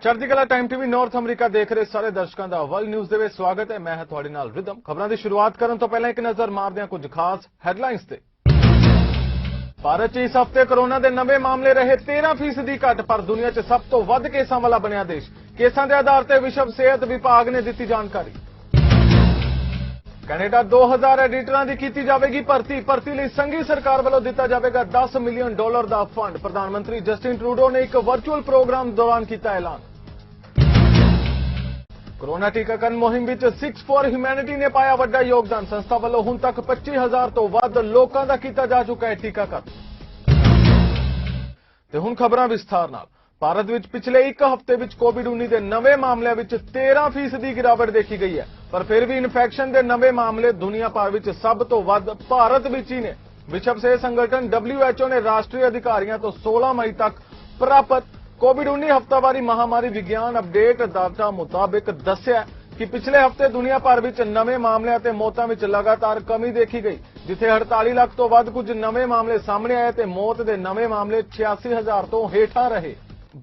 ਚੜ੍ਹਦੀ ਕਲਾ time TV north America ਦੇਖ ਰਹੇ ਸਾਰੇ ਦਰਸ਼ਕਾਂ ਦਾ ਵਰਲਡ ਨਿਊਜ਼ ਦੇ ਵਿੱਚ ਸਵਾਗਤ ਹੈ। ਮੈਂ ਹਾਂ ਤੁਹਾਡੇ ਨਾਲ ਰਿਦਮ। ਖਬਰਾਂ ਦੀ ਸ਼ੁਰੂਆਤ ਕਰਨ ਤੋਂ ਪਹਿਲਾਂ ਇੱਕ ਨਜ਼ਰ ਮਾਰਦੇ ਹਾਂ ਕੁਝ ਖਾਸ ਹੈਡਲਾਈਨਸ ਤੇ। ਭਾਰਤ 'ਚ ਇਸ ਹਫ਼ਤੇ ਕੋਰੋਨਾ ਦੇ ਨਵੇਂ ਮਾਮਲੇ ਰਹੇ 13% ਘੱਟ, ਪਰ ਦੁਨੀਆ 'ਚ ਸਭ ਤੋਂ ਵੱਧ ਕੇਸਾਂ ਵਾਲਾ ਬਣਿਆ ਦੇਸ਼। ਕੇਸਾਂ ਦੇ ਆਧਾਰ ਤੇ ਵਿਸ਼ਵ ਸਿਹਤ ਵਿਭਾਗ ਨੇ ਦਿੱਤੀ ਜਾਣਕਾਰੀ। ਕੈਨੇਡਾ 2000 ਐਡੀਟਰਾਂ ਦੀ ਕੀਤੀ ਜਾਵੇਗੀ ਭਰਤੀ ਲਈ ਸੰਘੀ ਸਰਕਾਰ ਵੱਲੋਂ ਦਿੱਤਾ ਜਾਵੇਗਾ $10 ਮਿਲੀਅਨ ਦਾ ਫੰਡ। ਪ੍ਰਧਾਨ ਮੰਤਰੀ ਜਸਟਿਨ ਟਰੂਡੋ ਨੇ ਇੱਕ ਵਰਚੁਅਲ ਪ੍ਰੋਗਰਾਮ ਦੌਰਾਨ ਕੀਤਾ ਐਲਾਨ। ਕੋਰੋਨਾ ਟੀਕਾਕਰਨ ਮੁਹਿੰਮ ਵਿੱਚ 6 ਫॉर ਹਿਊਮੈਨਿਟੀ ਨੇ ਪਾਇਆ ਵੱਡਾ ਯੋਗਦਾਨ। ਸੰਸਥਾ ਵੱਲੋਂ ਹੁਣ ਤੱਕ 25000 ਤੋਂ ਵੱਧ ਲੋਕਾਂ ਦਾ ਕੀਤਾ ਜਾ ਚੁੱਕਾ ਹੈ ਟੀਕਾਕਰਨ। ਤੇ ਹੁਣ ਖਬਰਾਂ ਵਿਸਥਾਰ ਨਾਲ। ਭਾਰਤ ਵਿੱਚ ਪਿਛਲੇ ਇੱਕ ਹਫ਼ਤੇ ਵਿੱਚ ਕੋਵਿਡ-19 ਦੇ ਨਵੇਂ ਮਾਮਲਿਆਂ ਵਿੱਚ 13% ਦੀ ਗਿਰਾਵਟ ਦੇਖੀ ਗਈ ਹੈ, ਪਰ ਫਿਰ ਵੀ ਇਨਫੈਕਸ਼ਨ ਦੇ ਨਵੇਂ ਮਾਮਲੇ ਦੁਨੀਆ ਭਰ ਵਿੱਚ ਸਭ ਤੋਂ ਵੱਧ ਭਾਰਤ ਵਿੱਚ ਹੀ ਨੇ। ਵਿਸ਼ਵ ਸਿਹਤ ਸੰਗਠਨ WHO ਨੇ ਰਾਸ਼ਟਰੀ ਅਧਿਕਾਰੀਆਂ ਤੋਂ 16 ਮਈ ਤੱਕ ਪ੍ਰਾਪਤ ਕੋਵਿਡ-19 ਹਫ਼ਤਾਵਾਰੀ ਮਹਾਮਾਰੀ ਵਿਗਿਆਨ ਅਪਡੇਟ ਡਾਟਾ ਮੁਤਾਬਿਕ ਦੱਸਿਆ ਕਿ ਪਿਛਲੇ ਹਫ਼ਤੇ ਦੁਨੀਆ ਭਰ ਵਿੱਚ ਨਵੇਂ ਮਾਮਲਿਆਂ ਤੇ ਮੌਤਾਂ ਵਿੱਚ ਲਗਾਤਾਰ ਕਮੀ ਦੇਖੀ ਗਈ, ਜਿੱਥੇ 48 ਲੱਖ ਤੋਂ ਵੱਧ ਕੁਝ ਨਵੇਂ ਮਾਮਲੇ ਸਾਹਮਣੇ ਆਏ ਤੇ ਮੌਤ ਦੇ ਨਵੇਂ ਮਾਮਲੇ 86000 ਤੋਂ ਹੇਠਾਂ ਰਹੇ।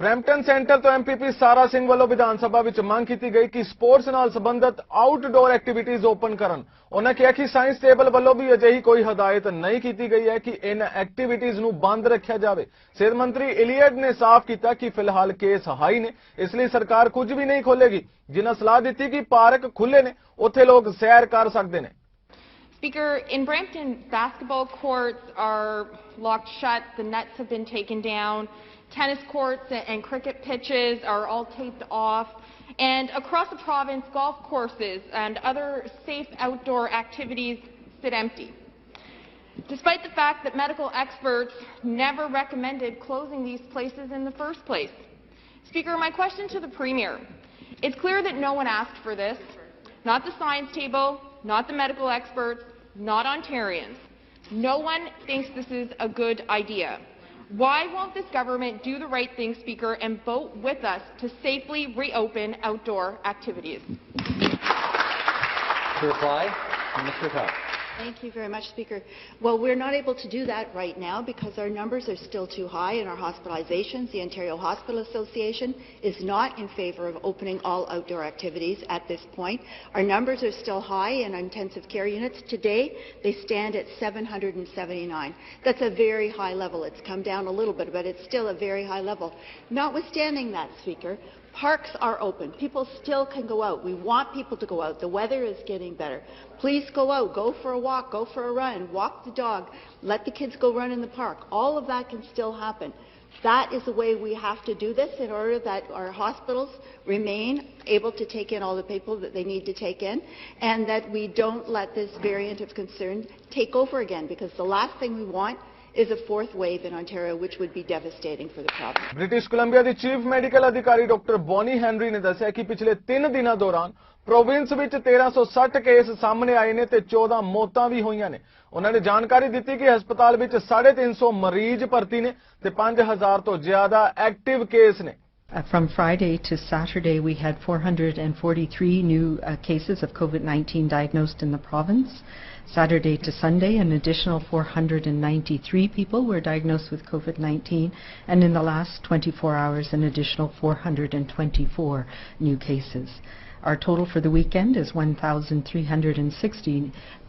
ਬਰੈਂਪਟਨ ਸੈਂਟਰ ਤੋਂ ਐਮਪੀਪੀ ਸਾਰਾ ਸਿੰਘ ਵੱਲੋਂ ਵਿਧਾਨ ਸਭਾ ਵਿੱਚ ਮੰਗ ਕੀਤੀ ਗਈ ਕਿ ਸਪੋਰਟਸ ਨਾਲ ਸੰਬੰਧਿਤ ਆਊਟਡੋਰ ਐਕਟੀਵਿਟੀਜ਼ ਓਪਨ ਕਰਨ। ਉਹਨਾਂ ਕਿਹਾ ਕਿ ਸਾਇੰਸ ਟੇਬਲ ਵੱਲੋਂ ਵੀ ਅਜਿਹੀ ਕੋਈ ਹਦਾਇਤ ਨਹੀਂ ਕੀਤੀ ਗਈ ਹੈ ਕਿ ਇਹਨਾਂ ਐਕਟੀਵਿਟੀਜ਼ ਨੂੰ ਬੰਦ ਰੱਖਿਆ ਜਾਵੇ। ਸਿਹਤ ਮੰਤਰੀ ਇਲੀਅਟ ਨੇ ਸਾਫ਼ ਕੀਤਾ ਕਿ ਫਿਲਹਾਲ ਕੇਸ ਹਾਈ ਨੇ, ਇਸ ਲਈ ਸਰਕਾਰ ਕੁਝ ਵੀ ਨਹੀਂ ਖੋਲੇਗੀ। ਜਿਨ੍ਹਾਂ ਸਲਾਹ ਦਿੱਤੀ ਕਿ ਪਾਰਕ ਖੁੱਲੇ ਨੇ, ਉੱਥੇ ਲੋਕ ਸੈਰ ਕਰ ਸਕਦੇ ਨੇ। Speaker, in Brampton, basketball courts are locked shut, the nets have been taken down, tennis courts and cricket pitches are all taped off, and across the province, golf courses and other safe outdoor activities sit empty. Despite the fact that medical experts never recommended closing these places in the first place. Speaker, my question to the Premier. It's clear that no one asked for this, not the science table, not the medical experts, not Ontarians. No one thinks this is a good idea. Why won't this government do the right thing, Speaker, and vote with us to safely reopen outdoor activities? To reply, Minister Tuck. Thank you very much, Speaker. Well, we're not able to do that right now because our numbers are still too high in our hospitalizations. The Ontario Hospital Association is not in favour of opening all outdoor activities at this point. Our numbers are still high in intensive care units. Today, they stand at 779. That's a very high level. It's come down a little bit, but it's still a very high level. Notwithstanding that, Speaker, parks are open. People still can go out. We want people to go out. The weather is getting better. Please go out. Go for a walk. Go for a run. Walk the dog. Let the kids go run in the park. All of that can still happen. That is the way we have to do this in order that our hospitals remain able to take in all the people that they need to take in, and that we don't let this variant of concern take over again, because the last thing we want is a fourth wave in Ontario, which would be devastating for the province. British Columbia ਦੀ chief medical ਅਧਿਕਾਰੀ doctor Bonnie Henry ਨੇ ਦੱਸਿਆ ਕਿ ਪਿਛਲੇ 3 ਦਿਨਾਂ ਦੌਰਾਨ province ਵਿੱਚ 1360 case ਸਾਹਮਣੇ ਆਏ ਨੇ ਤੇ 14 ਮੌਤਾਂ ਵੀ ਹੋਈਆਂ ਨੇ। ਉਹਨਾਂ ਨੇ ਜਾਣਕਾਰੀ ਦਿੱਤੀ ਕਿ ਹਸਪਤਾਲ ਵਿੱਚ 350 ਮਰੀਜ਼ ਭਰਤੀ ਨੇ ਤੇ 5000 ਤੋਂ ਜ਼ਿਆਦਾ ਐਕਟਿਵ ਕੇਸ ਨੇ। From Friday to Saturday, we had 443 new cases of COVID-19 diagnosed in the province. Saturday to Sunday, an additional 493 people were diagnosed with COVID-19, and in the last 24 hours, an additional 424 new cases. Our total for the weekend is 1,360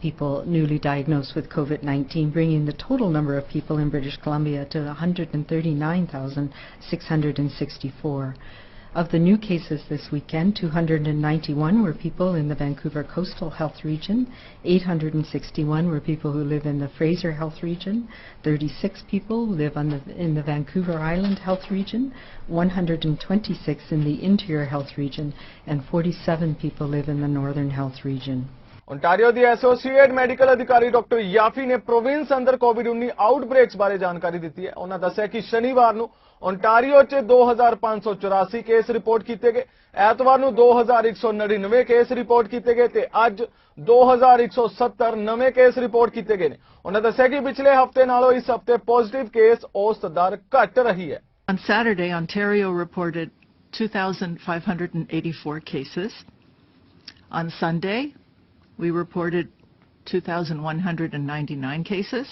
people newly diagnosed with COVID-19, bringing the total number of people in British Columbia to 139,664. Of the new cases this weekend, 291 were people in the Vancouver Coastal Health Region, 861 were people who live in the Fraser Health Region, 36 people live in the Vancouver Island Health Region, 126 in the Interior Health Region, and 47 people live in the Northern Health Region. Ontario the associate medical ਅਧਿਕਾਰੀ doctor ਯਾਫੀ ਨੇ province ਅੰਦਰ ਕੋਵਿਡ-19 ਆਊਟਬ੍ਰੇਕਸ ਬਾਰੇ ਜਾਣਕਾਰੀ ਦਿੱਤੀ ਹੈ। ਉਹਨਾਂ ਦੱਸਿਆ ਕਿ ਸ਼ਨੀਵਾਰ ਨੂੰ ਓਨਟਾਰੀਓ 'ਚ 2584 ਕੇਸ ਰਿਪੋਰਟ ਕੀਤੇ ਗਏ, ਐਤਵਾਰ ਨੂੰ 2199 ਕੇਸ ਰਿਪੋਰਟ ਕੀਤੇ ਗਏ ਤੇ ਅੱਜ 2170 ਨਵੇਂ ਕੇਸ ਰਿਪੋਰਟ ਕੀਤੇ ਗਏ ਨੇ। ਉਹਨਾਂ ਦੱਸਿਆ ਕਿ ਪਿਛਲੇ ਹਫ਼ਤੇ ਨਾਲੋਂ ਇਸ ਹਫ਼ਤੇ ਪੋਜ਼ਿਟਿਵ ਕੇਸ ਔਸਤ ਦਰ ਘਟ ਰਹੀ ਹੈ। On Saturday, Ontario reported 2,584 cases. On Sunday, we reported 2,199 cases,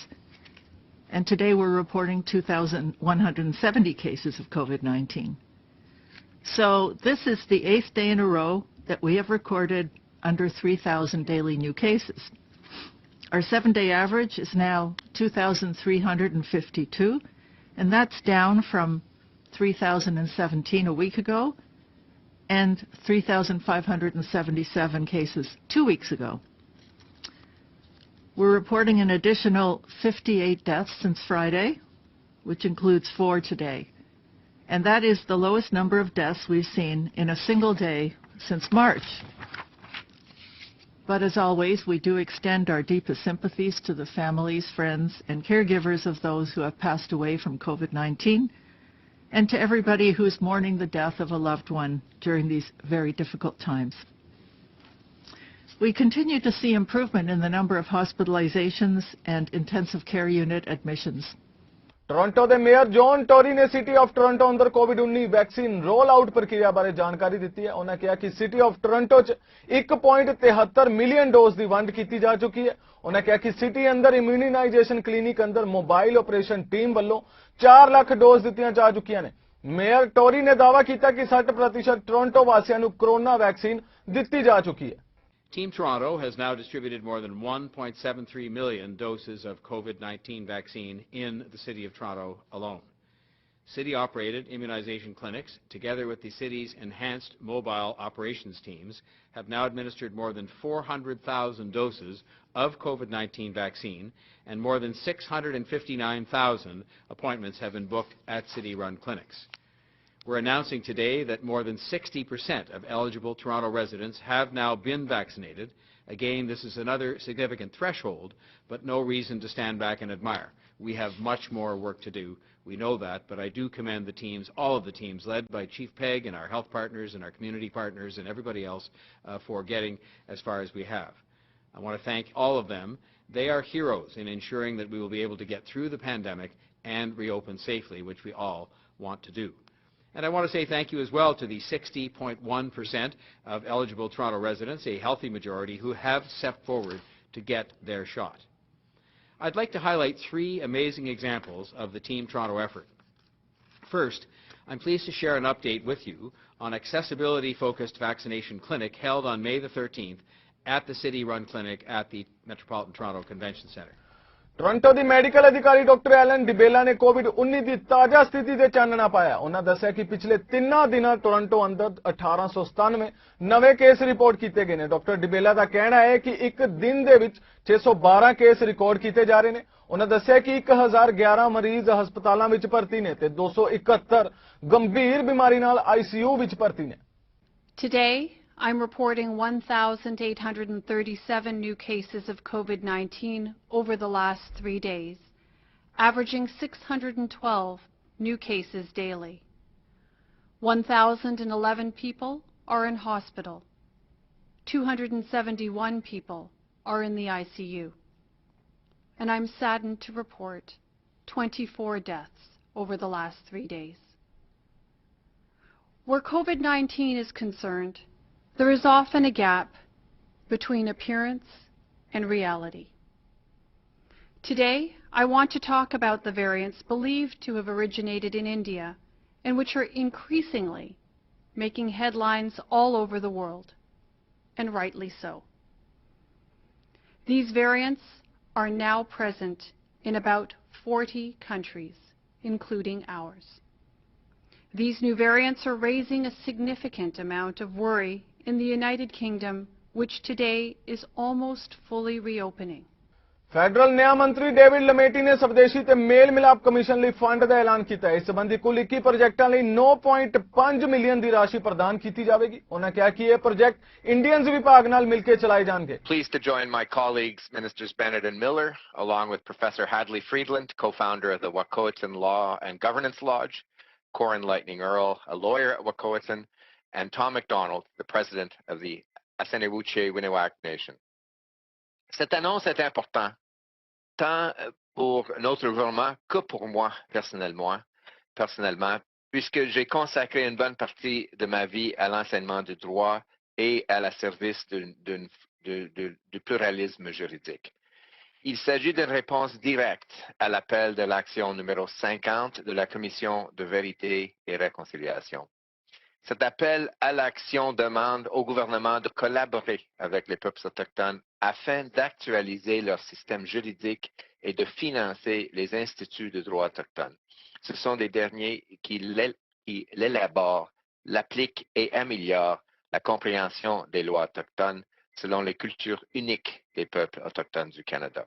and today we're reporting 2,170 cases of COVID-19. So this is the 8th day in a row that we have recorded under 3,000 daily new cases. Our 7-day average is now 2,352, and that's down from 3,017 a week ago and 3,577 cases 2 weeks ago. We're reporting an additional 58 deaths since Friday, which includes 4 today. And that is the lowest number of deaths we've seen in a single day since March. But as always, we do extend our deepest sympathies to the families, friends, and caregivers of those who have passed away from COVID-19, and to everybody who is mourning the death of a loved one during these very difficult times. We continue to see improvement in the number of hospitalizations and intensive care unit admissions. Toronto ਦੇ mayor John Tory ਨੇ city of Toronto ਅੰਦਰ ਕੋਵਿਡ-19 vaccine role out ਪ੍ਰਕਿਰਿਆ ਬਾਰੇ ਜਾਣਕਾਰੀ ਦਿੱਤੀ ਹੈ। ਉਹਨਾਂ ਕਿਹਾ ਕਿ ਸਿਟੀ ਆਫ ਟੋਰਾਂਟੋ 'ਚ 1.73 ਮਿਲੀਅਨ ਡੋਜ਼ ਦੀ ਵੰਡ ਕੀਤੀ ਜਾ ਚੁੱਕੀ ਹੈ। ਉਹਨਾਂ ਕਿਹਾ ਕਿ ਸਿਟੀ ਅੰਦਰ ਇਮਿਊਨਾਈਜੇਸ਼ਨ ਕਲੀਨਿਕ ਅੰਦਰ ਮੋਬਾਈਲ ਆਪਰੇਸ਼ਨ ਟੀਮ ਵੱਲੋਂ 4 ਲੱਖ ਡੋਜ਼ ਦਿੱਤੀਆਂ ਜਾ ਚੁੱਕੀਆਂ ਨੇ। ਮੇਅਰ ਟੋਰੀ ਨੇ ਦਾਅਵਾ ਕੀਤਾ ਕਿ 60% ਟੋਰਾਂਟੋ ਵਾਸੀਆਂ ਨੂੰ ਕੋਰੋਨਾ ਵੈਕਸੀਨ ਦਿੱਤੀ ਜਾ ਚੁੱਕੀ ਹੈ। Team Toronto has now distributed more than 1.73 million doses of COVID-19 vaccine in the City of Toronto alone. City-operated immunization clinics, together with the city's enhanced mobile operations teams, have now administered more than 400,000 doses of COVID-19 vaccine, and more than 659,000 appointments have been booked at city-run clinics. We're announcing today that more than 60% of eligible Toronto residents have now been vaccinated. Again, this is another significant threshold, but no reason to stand back and admire. We have much more work to do. We know that, but I do commend the teams, all of the teams, led by Chief Pegg and our health partners and our community partners and everybody else for getting as far as we have. I want to thank all of them. They are heroes in ensuring that we will be able to get through the pandemic and reopen safely, which we all want to do. And I want to say thank you as well to the 60.1% of eligible Toronto residents, a healthy majority, who have stepped forward to get their shot. I'd like to highlight 3 amazing examples of the Team Toronto effort. First, I'm pleased to share an update with you on accessibility-focused vaccination clinic held on May the 13th at the city-run clinic at the Metropolitan Toronto Convention Centre. Toronto the medical ਅਧਿਕਾਰੀ doctor Allen ਡਿਬੇਲਾ ਨੇ ਕੋਵਿਡ-19 ਦੀ ਤਾਜ਼ਾ ਸਥਿਤੀ ਤੇ ਚਾਨਣਾ ਪਾਇਆ। ਉਹਨਾਂ ਦੱਸਿਆ ਕਿ ਪਿਛਲੇ 3 ਦਿਨਾਂ ਟੋਰਾਂਟੋ ਅੰਦਰ 1897 ਨਵੇਂ ਕੇਸ ਰਿਪੋਰਟ ਕੀਤੇ ਗਏ ਨੇ। ਡਾਕਟਰ ਡਿਬੇਲਾ ਦਾ ਕਹਿਣਾ ਹੈ ਕਿ ਇੱਕ ਦਿਨ ਦੇ ਵਿੱਚ 612 ਕੇਸ ਰਿਕਾਰਡ ਕੀਤੇ ਜਾ ਰਹੇ ਨੇ। ਉਹਨਾਂ ਦੱਸਿਆ ਕਿ 1011 ਮਰੀਜ਼ ਹਸਪਤਾਲਾਂ ਵਿੱਚ ਭਰਤੀ ਨੇ ਤੇ 271 ਗੰਭੀਰ ਬਿਮਾਰੀ ਨਾਲ ਆਈਸੀਯੂ ਵਿੱਚ ਭਰਤੀ ਨੇ। Today, I'm reporting 1,837 new cases of COVID-19 over the last 3 days, averaging 612 new cases daily. 1,011 people are in hospital. 271 people are in the ICU. And I'm saddened to report 24 deaths over the last 3 days. Where COVID-19 is concerned, there is often a gap between appearance and reality. Today, I want to talk about the variants believed to have originated in India and which are increasingly making headlines all over the world, and rightly so. These variants are now present in about 40 countries, including ours. These new variants are raising a significant amount of worry in the United Kingdom, which today is almost fully reopening. Federal ਨਿਆਂ ਮੰਤਰੀ David ਲਮੇਟੀ ਨੇ ਸਵਦੇਸ਼ੀ ਤੇ ਮੇਲ ਮਿਲਾਪ commission ਲਈ fund ਦਾ ਐਲਾਨ ਕੀਤਾ ਹੈ। ਇਸ ਸੰਬੰਧੀ ਕੁੱਲ 21 ਪ੍ਰੋਜੈਕਟਾਂ ਲਈ 9.5 ਮਿਲੀਅਨ ਦੀ ਰਾਸ਼ੀ ਪ੍ਰਦਾਨ ਕੀਤੀ ਜਾਵੇਗੀ। ਉਹਨਾਂ ਕਿਹਾ ਕਿ ਇਹ ਪ੍ਰੋਜੈਕਟ ਇੰਡੀਅਨਜ਼ ਵਿਭਾਗ ਨਾਲ ਮਿਲ ਕੇ ਚਲਾਏ ਜਾਣਗੇ। Pleased to join my colleagues, Ministers Bennett and Miller, along with Professor Hadley Friedland, co-founder of the Wahcowitzon Law and Governance Lodge, Corin Lightning Earle, a lawyer at Wahcowitzon, and Tom MacDonald, the president of the Assiniboine-Winniwack Nation. Cette annonce est importante, tant pour notre gouvernement que pour moi personnellement, puisque j'ai consacré une bonne partie de ma vie à l'enseignement du droit et à la service du pluralisme juridique. Il s'agit d'une réponse directe à l'appel de l'action numéro 50 de la Commission de vérité et réconciliation. Cet appel à l'action demande au gouvernement de collaborer avec les peuples autochtones afin d'actualiser leur système juridique et de financer les instituts de droit autochtones. Ce sont des derniers qui l'élaborent, l'appliquent et améliorent la compréhension des lois autochtones selon les cultures uniques des peuples autochtones du Canada.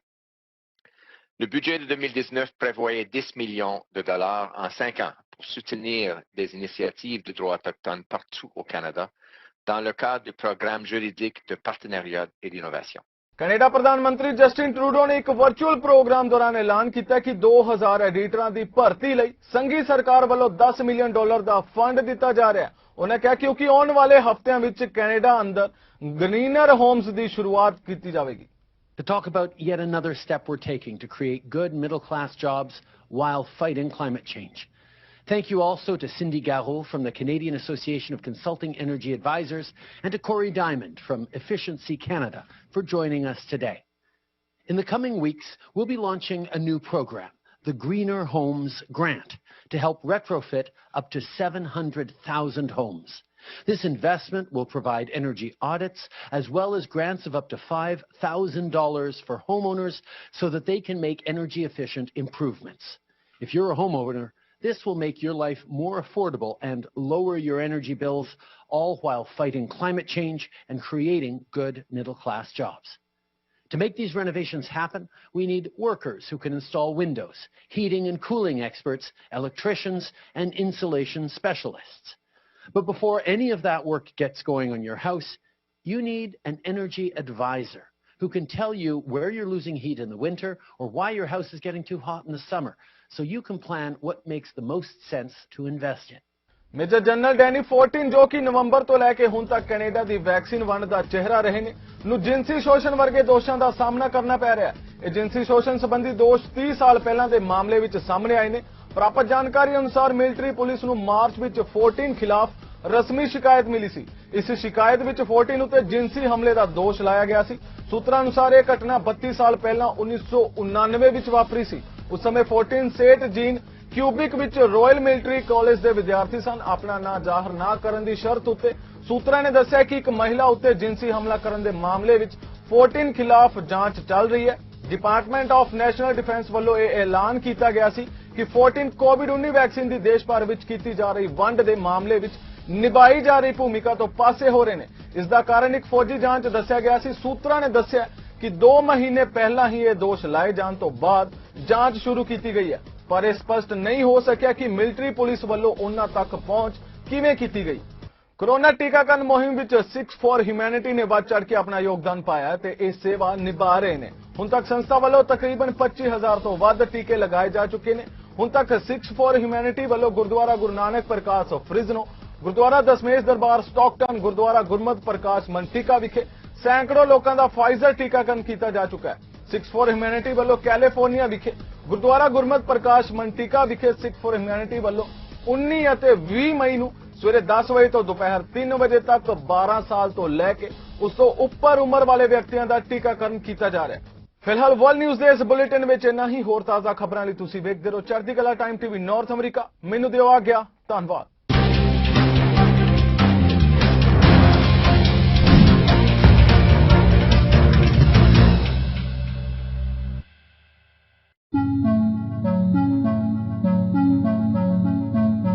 Le budget de 2019 prévoyait 10 millions de dollars en 5 ans pour soutenir des initiatives de droit autochtone partout au Canada dans le cadre du programme juridique de partenariat et d'innovation. Canada ਪ੍ਰਧਾਨ ਮੰਤਰੀ Justin Trudeau ਨੇ ਇੱਕ virtual programme ਦੌਰਾਨ ਐਲਾਨ ਕੀਤਾ ਕਿ 2000 ਐਡੀਟਰਾਂ ਦੀ ਭਰਤੀ ਲਈ ਸੰਘੀ ਸਰਕਾਰ ਵੱਲੋਂ $10 ਮਿਲੀਅਨ ਦਾ ਫੰਡ ਦਿੱਤਾ ਜਾ ਰਿਹਾ ਹੈ। ਉਹਨੇ ਕਿਹਾ ਕਿਉਂਕਿ ਆਉਣ ਵਾਲੇ ਹਫ਼ਤਿਆਂ ਵਿੱਚ ਕੈਨੇਡਾ ਅੰਦਰ ਗ੍ਰੀਨਰ ਹੋਮਸ ਦੀ ਸ਼ੁਰੂਆਤ ਕੀਤੀ ਜਾਵੇਗੀ। To talk about yet another step we're taking to create good middle-class jobs while fighting climate change. Thank you also to Cindy Garot from the Canadian Association of Consulting Energy Advisors and to Corey Diamond from Efficiency Canada for joining us today. In the coming weeks, we'll be launching a new program, the Greener Homes Grant, to help retrofit up to 700,000 homes. This investment will provide energy audits as well as grants of up to $5,000 for homeowners so that they can make energy-efficient improvements. If you're a homeowner, this will make your life more affordable and lower your energy bills, all while fighting climate change and creating good middle-class jobs. To make these renovations happen, we need workers who can install windows, heating and cooling experts, electricians, and insulation specialists. But before any of that work gets going on your house, you need an energy advisor who can tell you where you're losing heat in the winter or why your house is getting too hot in the summer, so you can plan what makes the most sense to invest in. Major general Danny Fortin ਜੋ ਕਿ ਨਵੰਬਰ ਤੋਂ ਲੈ ਕੇ ਹੁਣ ਤੱਕ Canada ਦੀ vaccine ਵੰਡ ਦਾ ਚਿਹਰਾ ਰਹੇ ਨੇ ਨੂੰ ਜਿਨਸੀ ਸ਼ੋਸ਼ਣ ਵਰਗੇ ਦੋਸ਼ਾਂ ਦਾ ਸਾਹਮਣਾ ਕਰਨਾ ਪੈ ਰਿਹਾ ਹੈ। ਇਹ ਜਿਨਸੀ ਸ਼ੋਸ਼ਣ ਸੰਬੰਧੀ ਦੋਸ਼ 30 ਸਾਲ ਪਹਿਲਾਂ ਦੇ ਮਾਮਲੇ ਵਿੱਚ ਸਾਹਮਣੇ ਆਏ ਨੇ। ਪ੍ਰਾਪਤ ਜਾਣਕਾਰੀ ਅਨੁਸਾਰ ਮਿਲਟਰੀ ਪੁਲਿਸ ਨੂੰ ਮਾਰਚ ਵਿੱਚ ਫੋਰਟਿਨ ਖਿਲਾਫ ਰਸਮੀ ਸ਼ਿਕਾਇਤ ਮਿਲੀ ਸੀ। ਇਸ ਸ਼ਿਕਾਇਤ ਵਿੱਚ ਫੋਰਟਿਨ ਉੱਤੇ ਜਿਨਸੀ ਹਮਲੇ ਦਾ ਦੋਸ਼ ਲਾਇਆ ਗਿਆ ਸੀ। ਸੂਤਰਾਂ ਅਨੁਸਾਰ ਇਹ ਘਟਨਾ 32 ਸਾਲ ਪਹਿਲਾਂ 1999 ਵਿੱਚ ਵਾਪਰੀ ਸੀ। ਉਸ ਸਮੇਂ ਫੋਰਟਿਨ ਸੇਟ ਜੀਨ ਕਿਊਬਿਕ ਵਿੱਚ ਰਾਇਲ ਮਿਲਟਰੀ ਕਾਲਜ ਦੇ ਵਿਦਿਆਰਥੀ ਸਨ। ਆਪਣਾ ਨਾਂ ਜ਼ਾਹਰ ਨਾ ਕਰਨ ਦੀ ਸ਼ਰਤ ਉੱਤੇ ਸੂਤਰਾਂ ਨੇ ਦੱਸਿਆ ਕਿ ਇੱਕ ਮਹਿਲਾ ਉੱਤੇ ਜਿਨਸੀ ਹਮਲਾ ਕਰਨ ਦੇ ਮਾਮਲੇ ਵਿੱਚ ਫੋਰਟਿਨ ਖਿਲਾਫ ਜਾਂਚ ਚੱਲ ਰਹੀ ਹੈ। ਡਿਪਾਰਟਮੈਂਟ ਆਫ ਨੈਸ਼ਨਲ ਡਿਫੈਂਸ ਵੱਲੋਂ ਇਹ ਐਲਾਨ ਕੀਤਾ ਗਿਆ ਸੀ ਕਿ ਫੋਰਟਿਨ ਕੋਵਿਡ-19 ਵੈਕਸੀਨ ਦੀ ਦੇਸ਼ ਭਰ ਵਿੱਚ ਕੀਤੀ ਜਾ ਰਹੀ ਵੰਡ ਦੇ ਮਾਮਲੇ ਵਿੱਚ ਨਿਭਾਈ ਜਾ ਰਹੀ ਭੂਮਿਕਾ ਤੋਂ ਪਾਸੇ ਹੋ ਰਹੇ ਨੇ। ਇਸ ਦਾ ਕਾਰਨ ਇੱਕ ਫੌਜੀ ਜਾਂਚ ਦੱਸਿਆ ਗਿਆ ਸੀ। ਸੂਤਰਾਂ ਨੇ ਦੱਸਿਆ ਕਿ 2 ਮਹੀਨੇ ਪਹਿਲਾਂ ਹੀ ਇਹ ਦੋਸ਼ ਲਾਏ ਜਾਣ ਤੋਂ ਬਾਅਦ ਜਾਂਚ ਸ਼ੁਰੂ ਕੀਤੀ ਗਈ ਹੈ, ਪਰ ਇਹ ਸਪਸ਼ਟ ਨਹੀਂ ਹੋ ਸਕਿਆ ਕਿ ਮਿਲਟਰੀ ਪੁਲਿਸ ਵੱਲੋਂ ਉਹਨਾਂ ਤੱਕ ਪਹੁੰਚ ਕਿਵੇਂ ਕੀਤੀ ਗਈ। ਕੋਰੋਨਾ ਟੀਕਾਕਰਨ ਮੁਹਿੰਮ ਵਿੱਚ 6 ਫॉर ਹਿਊਮੈਨਿਟੀ ਨੇ ਵੱਧ ਚੜ੍ਹ ਕੇ ਆਪਣਾ ਯੋਗਦਾਨ ਪਾਇਆ ਤੇ ਇਹ ਸੇਵਾ ਨਿਭਾ ਰਹੇ ਨੇ। ਹੁਣ ਤੱਕ ਸੰਸਥਾ ਵੱਲੋਂ ਤਕਰੀਬਨ 25,000 ਤੋਂ ਵੱਧ ਟੀਕੇ ਲਗਾਏ ਜਾ ਚੁੱਕੇ ਨੇ। ਹੁਣ ਤੱਕ 6 ਫॉर ਹਿਊਮੈਨਿਟੀ ਵੱਲੋਂ ਗੁਰਦੁਆਰਾ ਗੁਰੂ ਨਾਨਕ ਪ੍ਰਕਾਸ਼ ਫਰਿਜ਼ਨੋ, ਗੁਰਦੁਆਰਾ ਦਸਮੇਸ਼ ਦਰਬਾਰ ਸਟਾਕਟਨ, ਗੁਰਦੁਆਰਾ ਗੁਰਮਤਿ ਪ੍ਰਕਾਸ਼ ਮੰਟਿਕਾ ਵਿਖੇ ਸੈਂਕੜੋਂ ਲੋਕਾਂ ਦਾ ਫਾਈਜ਼ਰ ਟੀਕਾਕਰਨ ਕੀਤਾ ਜਾ ਚੁੱਕਾ ਹੈ। 6 ਫॉर ਹਿਊਮੈਨਿਟੀ ਵੱਲੋਂ ਕੈਲੀਫੋਰਨੀਆ ਵਿਖੇ ਗੁਰਦੁਆਰਾ ਗੁਰਮਤਿ ਪ੍ਰਕਾਸ਼ ਮੰਟਿਕਾ ਵਿਖੇ 6 ਫॉर ਹਿਊਮੈਨਿਟੀ ਵੱਲੋਂ 19 ਅਤੇ 20 ਮਈ ਨੂੰ ਸਵੇਰੇ 10 ਵਜੇ ਤੋਂ ਦੁਪਹਿਰ 3 ਵਜੇ ਤੱਕ 12 ਸਾਲ ਤੋਂ ਲੈ ਕੇ ਉਸ ਤੋਂ ਉੱਪਰ ਉਮਰ ਵਾਲੇ ਵਿਅਕਤੀਆਂ ਦਾ ਟੀਕਾਕਰਨ ਕੀਤਾ ਜਾ ਰਿਹਾ ਹੈ। ਫਿਲਹਾਲ ਵਰਲਡ ਨਿਊਜ਼ ਦੇ ਇਸ ਬੁਲੇਟਿਨ ਵਿੱਚ ਇੰਨਾ ਹੀ। ਹੋਰ ਤਾਜ਼ਾ ਖਬਰਾਂ ਲਈ ਤੁਸੀਂ ਵੇਖਦੇ ਰਹੋ ਚੜ੍ਹਦੀ ਕਲਾ ਟਾਈਮ ਟੀਵੀ ਨਾਰਥ ਅਮਰੀਕਾ। ਮੈਨੂੰ ਦਿਓ ਆਗਿਆ। ਧੰਨਵਾਦ।